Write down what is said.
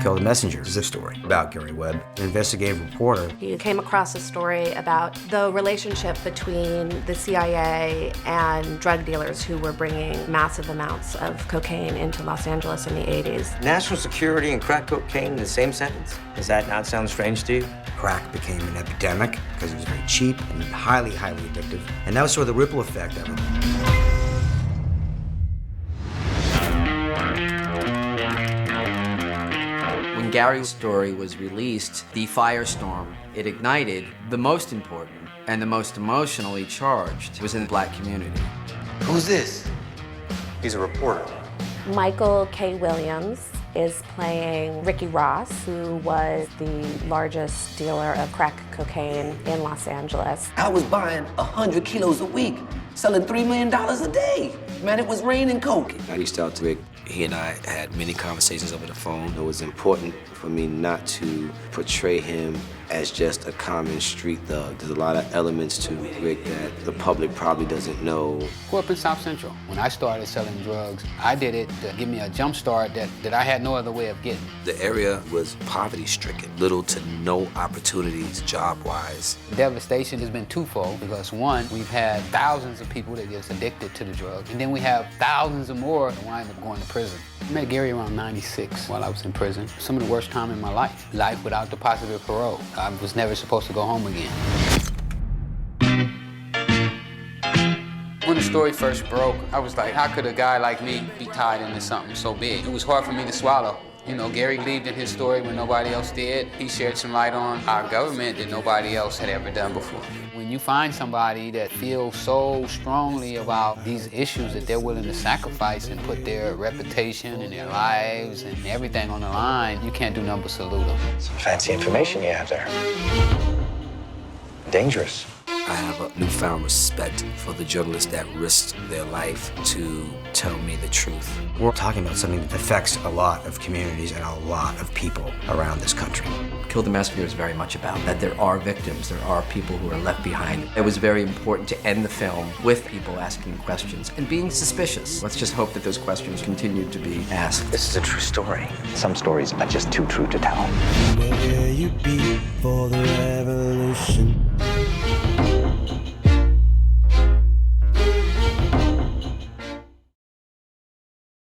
Kill the Messenger is a story about Gary Webb, an investigative reporter. He came across a story about the relationship between the CIA and drug dealers who were bringing massive amounts of cocaine into Los Angeles in the 80s. National security and crack cocaine in the same sentence? Does that not sound strange to you? Crack became an epidemic because it was very cheap and highly, highly addictive. And that was sort of the ripple effect of it. When Gary's story was released, the firestorm it ignited, the most important and the most emotionally charged was in the black community. Who's this? He's a reporter. Michael K. Williams is playing Ricky Ross, who was the largest dealer of crack cocaine in Los Angeles. I was buying 100 kilos a week, selling $3 million a day. Man, it was raining coke. I reached out to Rick. He and I had many conversations over the phone. It was important for me not to portray him as just a common street thug. There's a lot of elements to Rick that the public probably doesn't know. Grew up in South Central. When I started selling drugs, I did it to give me a jump start that I had no other way of getting. The area was poverty-stricken, little to no opportunities job-wise. Devastation has been twofold because one, we've had thousands of people that get addicted to the drug, and then we have thousands of more that wind up going to prison. I met Gary around 96 while I was in prison. Some of the worst time in my life. Life without the possibility of parole. I was never supposed to go home again. When the story first broke, I was like, how could a guy like me be tied into something so big? It was hard for me to swallow. You know, Gary believed in his story when nobody else did. He shared some light on our government that nobody else had ever done before. When you find somebody that feels so strongly about these issues that they're willing to sacrifice and put their reputation and their lives and everything on the line, you can't do nothing but salute them. Some fancy information you have there. Dangerous. I have a newfound respect for the journalists that risked their life to tell me the truth. We're talking about something that affects a lot of communities and a lot of people around this country. Kill the Messenger is very much about that there are victims, there are people who are left behind. It was very important to end the film with people asking questions and being suspicious. Let's just hope that those questions continue to be asked. This is a true story. Some stories are just too true to tell. Where will you be for the revolution?